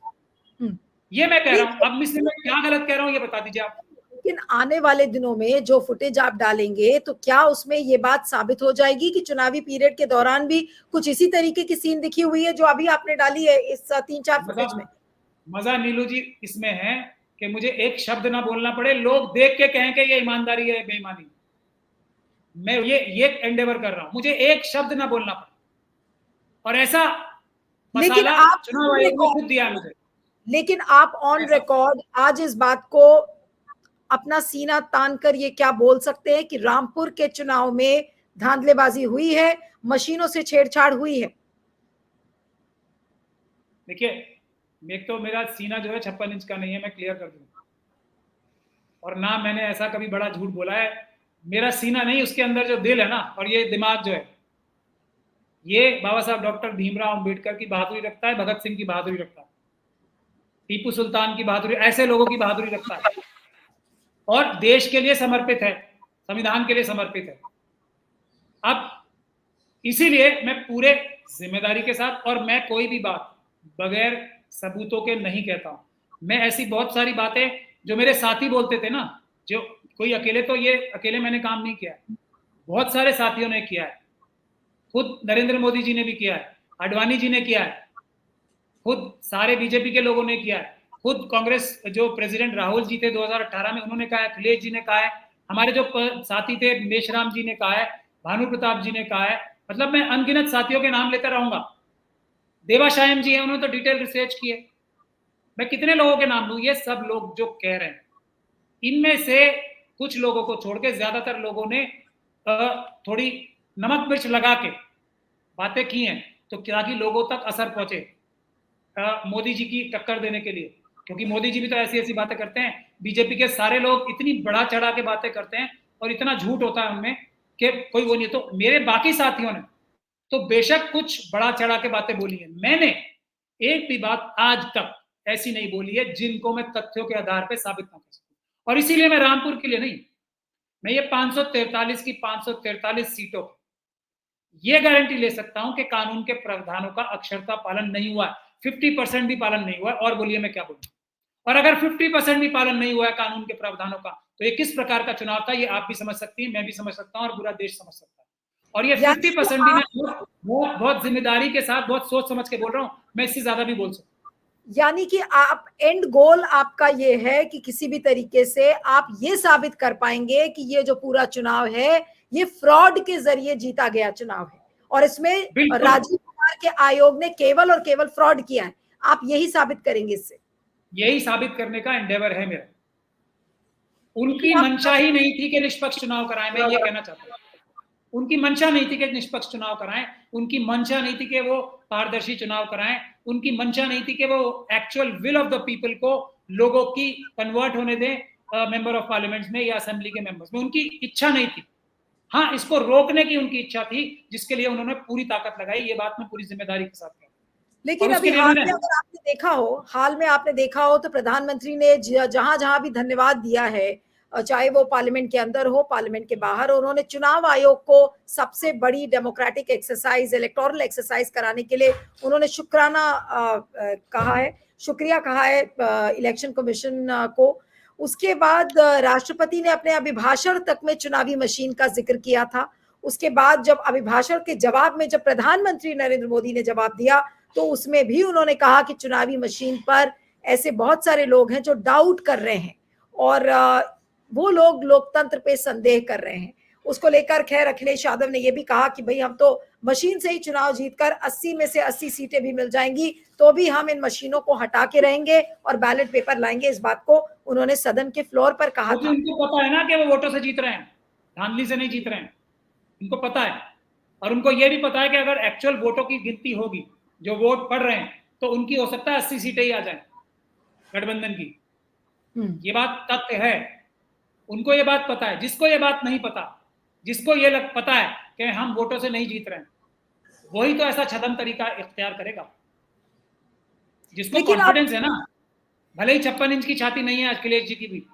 ये मैं कह रहा हूं। अब इसमें मैं क्या गलत कह रहा हूं ये बता दीजिए आप। लेकिन आने वाले दिनों में जो फुटेज आप डालेंगे तो क्या उसमें ये बात साबित हो जाएगी कि चुनावी पीरियड के दौरान भी कुछ इसी तरीके की सीन दिखी हुई है जो अभी आपने डाली है इस 3-4 फुटेज में? मजा नीलू जी इसमें है कि मुझे एक शब्द ना बोलना पड़े, लोग देख के कहें कि ये ईमानदारी है बेईमानी। मैं ये एंडेवर कर रहा हूं, मुझे एक शब्द ना बोलना पड़े, और ऐसा लेकिन मसाला आप चुनाव आयोग ने खुद दिया मुझे। लेकिन आप ऑन रिकॉर्ड आज इस बात को अपना सीना तान कर ये क्या बोल सकते हैं कि रामपुर के चुनाव में धांधलेबाजी हुई है, मशीनों से छेड़छाड़ हुई है? देखिए, एक तो मेरा सीना जो है 56 इंच का नहीं है, मैं क्लियर कर दूंगा, और ना मैंने ऐसा कभी बड़ा झूठ बोला है। मेरा सीना नहीं, उसके अंदर जो दिल है ना, और ये दिमाग जो है, ये बाबा साहब डॉक्टर भीमराव अंबेडकर की बहादुरी रखता है, भगत सिंह की बहादुरी रखता है, टीपू सुल्तान की बहादुरी, ऐसे लोगों की बहादुरी रखता है, और देश के लिए समर्पित है, संविधान के लिए समर्पित है। अब इसीलिए मैं पूरे जिम्मेदारी के साथ, और मैं कोई भी बात बगैर सबूतों के नहीं कहता हूं। मैं ऐसी बहुत सारी बातें जो मेरे साथी बोलते थे ना, जो कोई अकेले, तो ये अकेले मैंने काम नहीं किया है, बहुत सारे साथियों ने किया है, खुद नरेंद्र मोदी जी ने भी किया है, आडवाणी जी ने किया है, खुद सारे बीजेपी के लोगों ने किया है, खुद कांग्रेस जो प्रेसिडेंट राहुल जी थे 2018 में, उन्होंने कहा है, अखिलेश जी ने कहा है, हमारे जो साथी थे मेशराम जी ने कहा है, भानु प्रताप जी ने कहा है, मतलब मैं अनगिनत साथियों के नाम लेता रहूंगा। देवाशायम जी है, उन्होंने तो डिटेल रिसर्च की है, मैं कितने लोगों के नाम लूं? ये सब लोग जो कह रहे हैं, इनमें से कुछ लोगों को छोड़ के ज्यादातर लोगों ने थोड़ी नमक मिर्च लगा के बातें की हैं, तो ताकि लोगों तक असर पहुंचे मोदी जी की टक्कर देने के लिए, क्योंकि मोदी जी भी तो ऐसी ऐसी बातें करते हैं। बीजेपी के सारे लोग इतनी बढ़ा चढ़ा के बातें करते हैं और इतना झूठ होता है उनमें कि कोई वो नहीं। तो मेरे बाकी साथियों ने तो बेशक कुछ बढ़ा चढ़ा के बातें बोली है, मैंने एक भी बात आज तक ऐसी नहीं बोली है जिनको मैं तथ्यों के आधार पर साबित ना कर सकूं। और इसीलिए मैं रामपुर के लिए नहीं, मैं ये 543 की 543 सीटों ये गारंटी ले सकता हूं कि कानून के प्रावधानों का अक्षरता पालन नहीं हुआ है, 50% भी पालन नहीं हुआ है। और बोलिए मैं क्या बोलूं? और अगर 50% भी पालन नहीं हुआ है कानून के प्रावधानों का, तो ये किस प्रकार का चुनाव था, ये आप भी समझ सकती हैं, मैं भी समझ सकता हूं, और पूरा देश समझ सकता है। और ये 50% भी मैं बहुत बहुत जिम्मेदारी के साथ, बहुत सोच समझ के बोल रहा हूं, मैं इससे ज्यादा भी बोल सकता हूं। यानी कि आप एंड गोल आपका ये है कि किसी भी तरीके से आप ये साबित कर पाएंगे कि ये जो पूरा चुनाव है ये फ्रॉड के जरिए जीता गया चुनाव है, और इसमें राजीव कुमार के आयोग ने केवल और केवल फ्रॉड किया है। आप यही साबित करेंगे इससे? यही साबित करने का एंडेवर है मेरा। उनकी मंशा ही नहीं थी कि निष्पक्ष चुनाव कराएं, मैं ये कहना चाहता हूं। उनकी मंशा नहीं थी कि निष्पक्ष चुनाव कराएं, उनकी मंशा नहीं थी कि वो पारदर्शी चुनाव कराएं, उनकी मंशा नहीं थी कि वो actual will of the people को लोगों की कन्वर्ट होने दें मेंबर ऑफ पार्लियामेंट में या असेंबली के मेंबर्स में। उनकी इच्छा नहीं थी। हाँ, इसको रोकने की उनकी इच्छा थी, जिसके लिए उन्होंने पूरी ताकत लगाई। ये बात मैं पूरी जिम्मेदारी के साथ कहता हूं। लेकिन अभी हाल में अगर आपने देखा हो तो प्रधानमंत्री ने जहां जहां भी धन्यवाद दिया है, चाहे वो पार्लियामेंट के अंदर हो, पार्लियामेंट के बाहर, उन्होंने चुनाव आयोग को सबसे बड़ी डेमोक्रेटिक एक्सरसाइज, इलेक्टोरल एक्सरसाइज कराने के लिए उन्होंने शुक्रिया कहा है इलेक्शन कमीशन को। उसके बाद राष्ट्रपति ने अपने अभिभाषण तक में चुनावी मशीन का जिक्र किया था। उसके बाद जब अभिभाषण के जवाब में जब प्रधानमंत्री नरेंद्र मोदी ने जवाब दिया तो उसमें भी उन्होंने कहा कि चुनावी मशीन पर ऐसे बहुत सारे लोग हैं जो डाउट कर रहे हैं, और वो लोग लोकतंत्र पे संदेह कर रहे हैं। उसको लेकर खैर अखिलेश यादव ने यह भी कहा कि भाई हम तो मशीन से ही चुनाव जीतकर 80 में से 80 सीटें भी मिल जाएंगी तो भी हम इन मशीनों को हटा के रहेंगे और बैलेट पेपर लाएंगे। इस बात को उन्होंने सदन के फ्लोर पर कहा था। उनको पता है ना कि वो वोटों से जीत रहे हैं, धांधली से नहीं जीत रहे हैं, उनको पता है। और उनको यह भी पता है कि अगर एक्चुअल वोटों की गिनती होगी, जो वोट पड़ रहे हैं, तो उनकी हो सकता है 80 सीटें ही आ जाए गठबंधन की। ये बात तथ्य है, उनको ये बात पता है। जिसको ये बात नहीं पता, जिसको ये पता है कि हम वोटों से नहीं जीत रहे हैं, वही तो ऐसा छदम तरीका इख्तियार करेगा। जिसको कॉन्फिडेंस है ना, भले ही 56 इंच की छाती नहीं है अखिलेश जी की भी,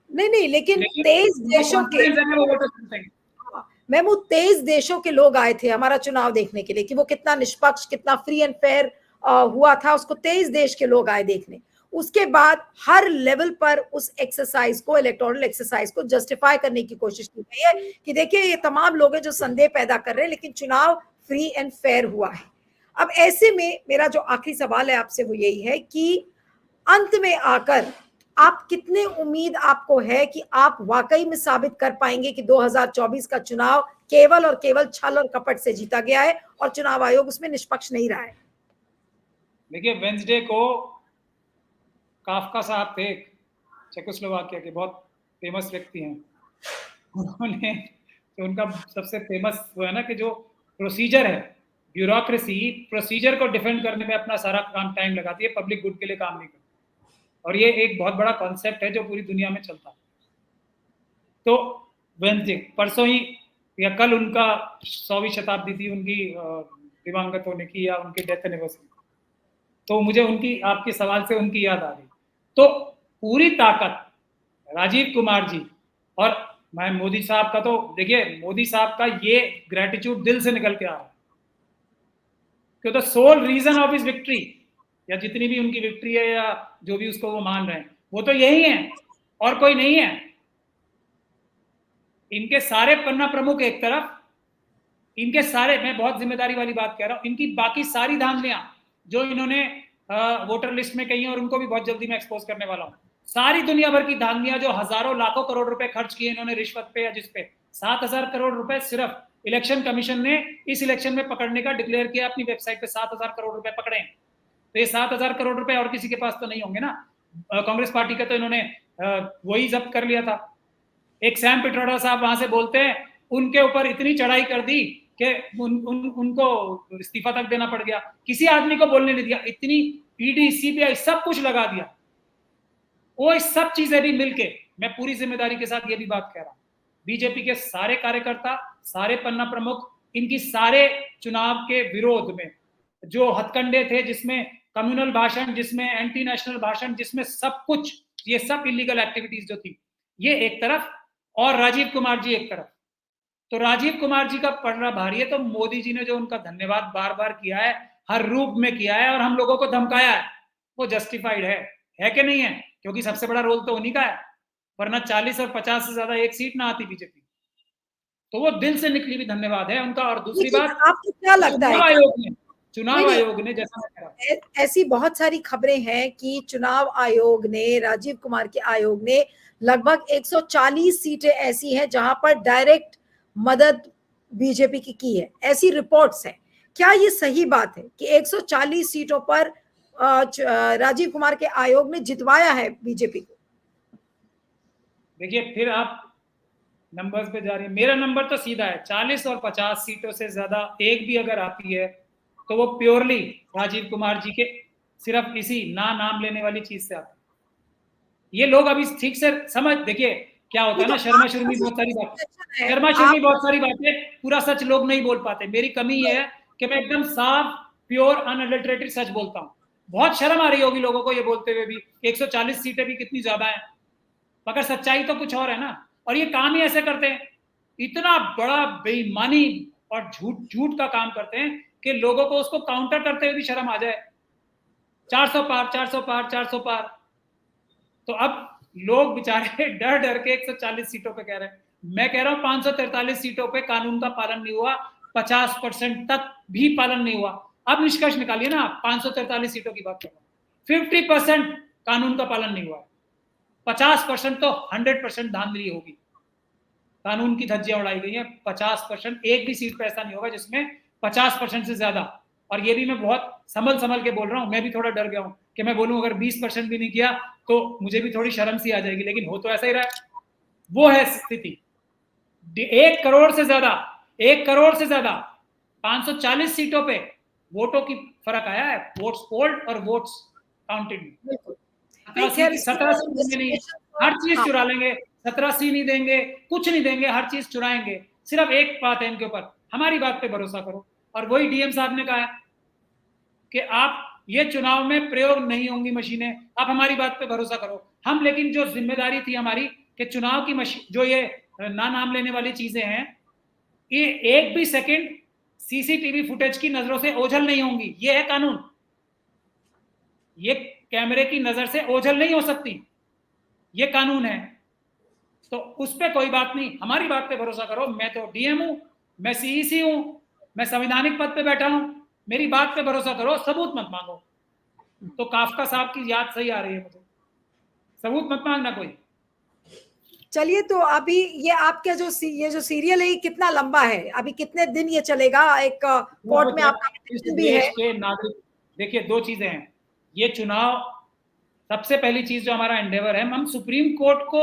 नहीं, लेकिन 23 देशों के महमूद 23 देशों के लोग आए थे हमारा चुनाव देखने के लिए कि वो कितना निष्पक्ष, कितना फ्री एंड फेयर हुआ था। उसको 23 देश के लोग आए देखने। उसके बाद हर लेवल पर उस एक्सरसाइज को, इलेक्टोरल एक्सरसाइज को जस्टिफाई करने की कोशिश की गई है कि देखिए ये तमाम लोग हैं जो संदेह पैदा कर रहे हैं, लेकिन चुनाव फ्री एंड फेयर हुआ है। अब ऐसे में मेरा जो आखिरी सवाल है आपसे वो यही है कि अंत में आकर आप कितने उम्मीद आपको है कि आप वाकई में साबित कर पाएंगे कि 2024 का चुनाव केवल और केवल छल और कपट से जीता गया है और चुनाव आयोग उसमें निष्पक्ष नहीं रहा है? देखिए, वेंसडे को काफका साहब थे, चेकोस्लोवाकिया के बहुत फेमस व्यक्ति हैं, उन्होंने तो उनका सबसे फेमस वो है ना कि जो प्रोसीजर है, ब्यूरोक्रेसी प्रोसीजर को डिफेंड करने में अपना सारा काम टाइम लगाती है, पब्लिक गुड के लिए काम नहीं करती। और ये एक बहुत बड़ा कॉन्सेप्ट है जो पूरी दुनिया में चलता है। तो वेंसडे परसों ही या कल उनका 100वीं शताब्दी थी उनकी दिवंगत होने की या उनकी डेथ एनिवर्सरी, तो मुझे उनकी आपके सवाल से उनकी याद आ गई। तो पूरी ताकत राजीव कुमार जी और मैं मोदी साहब का, तो देखिए मोदी साहब का ये ग्रेटिट्यूड दिल से निकल के आ रहा है, क्योंकि the sole reason of his victory, या जितनी भी उनकी विक्ट्री है या जो भी उसको वो मान रहे हैं, वो तो यही है और कोई नहीं है। इनके सारे पन्ना प्रमुख एक तरफ, इनके सारे, मैं बहुत जिम्मेदारी वाली बात कह रहा हूं, इनकी बाकी सारी धांधलियां जो इन्होंने वोटर लिस्ट में कही और उनको भी बहुत जल्दी मैं एक्सपोज करने वाला हूं, सारी दुनिया भर की धांधलियां जो हजारों लाखों करोड़ रुपए खर्च किए इन्होंने रिश्वत पे या जिस पे 7,000 करोड़ रुपए सिर्फ इलेक्शन कमीशन ने इस इलेक्शन में पकड़ने का डिक्लेयर किया अपनी वेबसाइट पे, 7,000 करोड़ रुपए पकड़े। तो ये 7,000 करोड़ रुपए और किसी के पास तो नहीं होंगे ना, कांग्रेस पार्टी का तो इन्होंने वही जब्त कर लिया था। एक सैम पिट्रोडा साहब वहां से बोलते हैं, उनके ऊपर इतनी चढ़ाई कर दी कि उनको इस्तीफा तक देना पड़ गया, किसी आदमी को बोलने नहीं दिया, इतनी ईडी सीबीआई सब कुछ लगा दिया। वो इस सब चीजें भी मिलके, मैं पूरी जिम्मेदारी के साथ ये भी बात कह रहा हूं, बीजेपी के सारे कार्यकर्ता, सारे पन्ना प्रमुख, इनकी सारे चुनाव के विरोध में जो हथकंडे थे, जिसमें कम्युनल भाषण, जिसमें एंटी नेशनल भाषण, जिसमें सब कुछ, ये सब इलीगल एक्टिविटीज जो थी, ये एक तरफ, और राजीव कुमार जी एक तरफ। तो राजीव कुमार जी का पड़ना भारी है, तो मोदी जी ने जो उनका धन्यवाद बार बार किया है, हर रूप में किया है और हम लोगों को धमकाया है, वो जस्टिफाइड है कि नहीं है? क्योंकि सबसे बड़ा रोल तो उन्हीं का है, वरना 40 और 50 से ज्यादा एक सीट ना आती बीजेपी। तो वो दिल से निकली हुई धन्यवाद है उनका। और दूसरी बात, आपको क्या लगता है चुनाव आयोग ने जैसा ऐसी बहुत सारी खबरें हैं कि चुनाव आयोग ने, राजीव कुमार के आयोग ने लगभग 140 सीटें ऐसी हैं जहां पर डायरेक्ट मदद बीजेपी की है, ऐसी रिपोर्ट्स हैं। क्या ये सही बात है कि 140 सीटों पर राजीव कुमार के आयोग ने जितवाया है बीजेपी को? देखिए, फिर आप नंबर्स पे जा रही है, मेरा नंबर तो सीधा है, 40 और 50 सीटों से ज्यादा एक भी अगर आती है तो वो प्योरली राजीव कुमार जी के सिर्फ इसी नाम लेने वाली चीज से आती है। ये लोग अभी ठीक से समझ, देखिए क्या होता है ना, शर्मा शुर्मी बहुत सारी बातें, शर्मा शुर्मी बहुत सारी बातें, पूरा सच लोग नहीं बोल पाते। मेरी कमी ये है कि मैं एकदम साफ, प्योर, अनअडल्टरेटेड सच बोलता हूँ। बहुत शर्म आ रही होगी लोगों को ये बोलते हुए भी, 140 सीटें भी कितनी ज्यादा है, मगर सच्चाई तो कुछ और है ना। और ये काम ही ऐसे करते हैं, इतना बड़ा बेईमानी और झूठ का काम करते हैं कि लोगों को उसको काउंटर करते हुए भी शर्म आ जाए। 400 पार, 400 पार, 400 पार। तो अब लोग बेचारे डर के 140 सीटों पे कह रहे हैं। मैं कह रहा हूं 543 सीटों पे कानून का पालन नहीं हुआ, 50% तक भी पालन नहीं हुआ। अब निष्कर्ष निकालिए ना, 543 सीटों की बात कर रहा हूं, 50% कानून का पालन नहीं हुआ, 50% तो 100% धांधली होगी, कानून की धज्जियां उड़ाई गई हैं। 50% एक भी सीट पे ऐसा नहीं होगा जिसमें 50% से ज्यादा। और ये भी मैं बहुत संभल के बोल रहा हूं, मैं भी थोड़ा डर गया हूं कि मैं बोलूं अगर 20% भी नहीं किया तो मुझे भी थोड़ी शर्म सी आ जाएगी, लेकिन हो तो ऐसा ही रहा है। वो है स्थिति। 1 करोड़ से ज्यादा 540 सीटों पे वोटों की फर्क आया है, वोट्स पोल्ड और वोट्स काउंटेड में। 17 सीट नहीं, हर चीज चुरा लेंगे, 17 सी नहीं देंगे, कुछ नहीं देंगे, हर चीज चुराएंगे। सिर्फ एक बात है इनके ऊपर, हमारी बात पे भरोसा करो। और वही डीएम साहब ने कहा है कि आप ये चुनाव में प्रयोग नहीं होंगी मशीनें, आप हमारी बात पे भरोसा करो। हम, लेकिन जो जिम्मेदारी थी हमारी कि चुनाव की मशीन, जो ये नाम लेने वाली चीजें हैं, ये एक भी सेकंड सीसीटीवी फुटेज की नजरों से ओझल नहीं होंगी। ये है कानून, ये कैमरे की नजर से ओझल नहीं हो सकती, ये कानून है। तो उस पर कोई बात नहीं, हमारी बात पे भरोसा करो। मैं तो डीएम हूं, मैं सीईसी हूं, मैं संवैधानिक पद पे बैठा हूं, मेरी बात पे भरोसा करो, सबूत मत मांगो। तो काफका साहब की याद सही आ रही है मुझे, सबूत मत मांगना कोई। चलिए, तो अभी ये आपका ये जो सीरियल है, कितना लंबा है, अभी कितने दिन ये चलेगा? एक कोर्ट में आपका इस भी है। देश के नागरिक, देखिए दो चीजें हैं, ये चुनाव, सबसे पहली चीज जो हमारा एंडेवर है, हम सुप्रीम कोर्ट को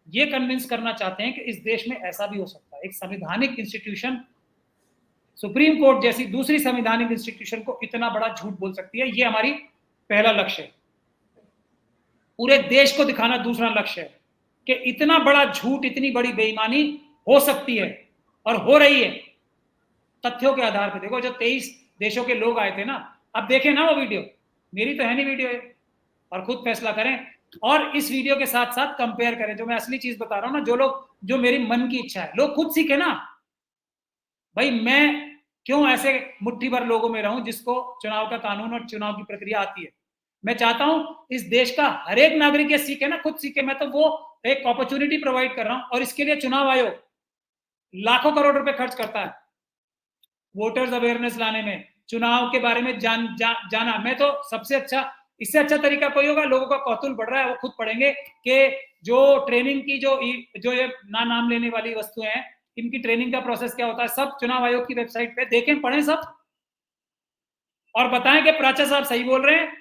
ये कन्विंस करना चाहते हैं कि इस देश में ऐसा भी हो सकता है, एक संवैधानिक इंस्टीट्यूशन सुप्रीम कोर्ट जैसी दूसरी संवैधानिक इंस्टीट्यूशन को इतना बड़ा झूठ बोल सकती है। ये हमारी पहला लक्ष्य है। पूरे देश को दिखाना दूसरा लक्ष्य है कि इतना बड़ा झूठ, इतनी बड़ी बेईमानी हो सकती है और हो रही है। तथ्यों के आधार पर देखो, जो 23 देशों के लोग आए थे ना, अब देखें ना वो वीडियो, मेरी तो है नहीं वीडियो है, और खुद फैसला करें। और इस वीडियो के साथ साथ कंपेयर करें, जो मैं असली चीज बता रहा हूं ना, जो लोग, जो मेरी मन की इच्छा है, लोग खुद सीखे ना भाई। मैं क्यों ऐसे मुट्ठी भर लोगों में रहूं जिसको चुनाव का कानून और चुनाव की प्रक्रिया आती है। मैं चाहता हूं इस देश का हर एक नागरिक ये सीखे ना, खुद सीखे। मैं तो वो एक अपॉर्चुनिटी प्रोवाइड कर रहा हूं, और इसके लिए चुनाव आयोग लाखों करोड़ रुपए खर्च करता है वोटर्स अवेयरनेस लाने में, चुनाव के बारे में जाना। मैं तो सबसे अच्छा, इससे अच्छा तरीका कोई होगा? लोगों का कौतूहल बढ़ रहा है, वो खुद पढ़ेंगे कि जो ट्रेनिंग की जो ये नाम लेने वाली वस्तुएं हैं, इनकी ट्रेनिंग का प्रोसेस क्या होता है, सब चुनाव आयोग की वेबसाइट पे देखें, पढ़ें सब, और बताएं कि प्राचा साहब सही बोल रहे हैं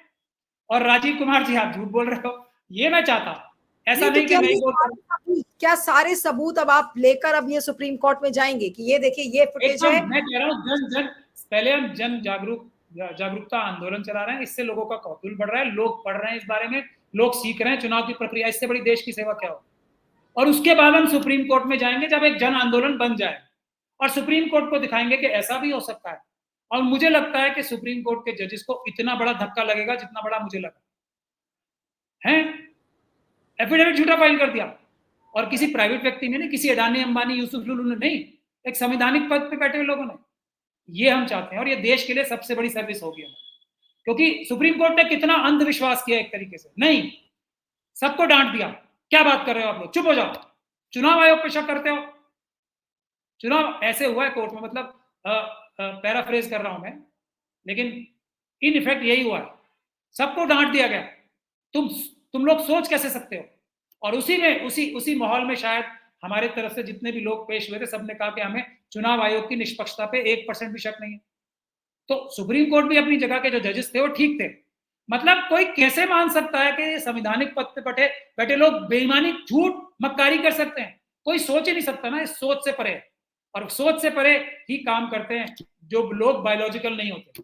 और राजीव कुमार जी आप झूठ बोल रहे हो। ये मैं चाहता हूं, ऐसा नहीं कि नहीं बोल। क्या सारे सबूत अब आप लेकर अब ये सुप्रीम कोर्ट में जाएंगे कि ये देखिए ये फुटेज है? मैं कह रहा हूँ पहले हम जन जागरूकता आंदोलन चला रहे हैं, इससे लोगों का कौतूहल बढ़ रहा है, लोग पढ़ रहे हैं इस बारे में, लोग सीख रहे हैं चुनाव की प्रक्रिया, इससे बड़ी देश की सेवा क्या हो। और उसके बाद हम सुप्रीम कोर्ट में जाएंगे जब एक जन आंदोलन बन जाए, और सुप्रीम कोर्ट को दिखाएंगे कि ऐसा भी हो सकता है। और मुझे लगता है कि सुप्रीम कोर्ट के जजेस को इतना बड़ा धक्का लगेगा जितना बड़ा मुझे लगा है। एफिडेविट झूठा फाइल कर दिया, और किसी प्राइवेट व्यक्ति ने नहीं, किसी अडानी अंबानी यूसुफ लुलू ने नहीं, एक संवैधानिक पद पे बैठे हुए लोगों ने। ये हम चाहते हैं, और ये देश के लिए सबसे बड़ी सर्विस होगी हमें, क्योंकि सुप्रीम कोर्ट ने कितना अंधविश्वास किया, एक तरीके से नहीं, सबको डांट दिया। क्या बात कर रहे हो आप लोग, चुप हो जाओ, चुनाव आयोग पे शक करते हो। चुनाव ऐसे हुआ है कोर्ट में, मतलब पैराफ्रेज कर रहा हूं मैं, लेकिन इन इफेक्ट यही हुआ है, सबको डांट दिया गया। तुम लोग सोच कैसे सकते हो। और उसी माहौल में शायद हमारे तरफ से जितने भी लोग पेश हुए थे, सबने कहा कि हमें चुनाव आयोग की निष्पक्षता पे 1% भी शक नहीं है। तो सुप्रीम कोर्ट भी अपनी जगह के जो जजेस थे वो ठीक थे। मतलब कोई कैसे मान सकता है कि संवैधानिक पद पे बैठे लोग बेईमानी, झूठ, मक्कारी कर सकते हैं? कोई सोच ही नहीं सकता ना, इस सोच से परे, और सोच से परे ही काम करते हैं जो लोग बायोलॉजिकल नहीं होते।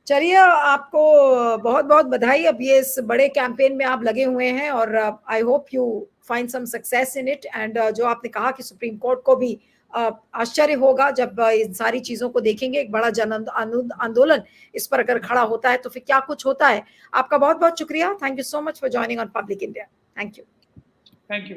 चलिए, आपको बहुत बहुत बधाई। अब ये इस बड़े कैंपेन में आप लगे हुए हैं, और I hope you find some success in it. And जो आपने कहा कि सुप्रीम कोर्ट को भी आश्चर्य होगा जब इन सारी चीजों को देखेंगे, एक बड़ा जन आंदोलन इस पर अगर खड़ा होता है तो फिर क्या कुछ होता है। आपका बहुत बहुत शुक्रिया। Thank you so much for joining on public India. Thank you. Thank you.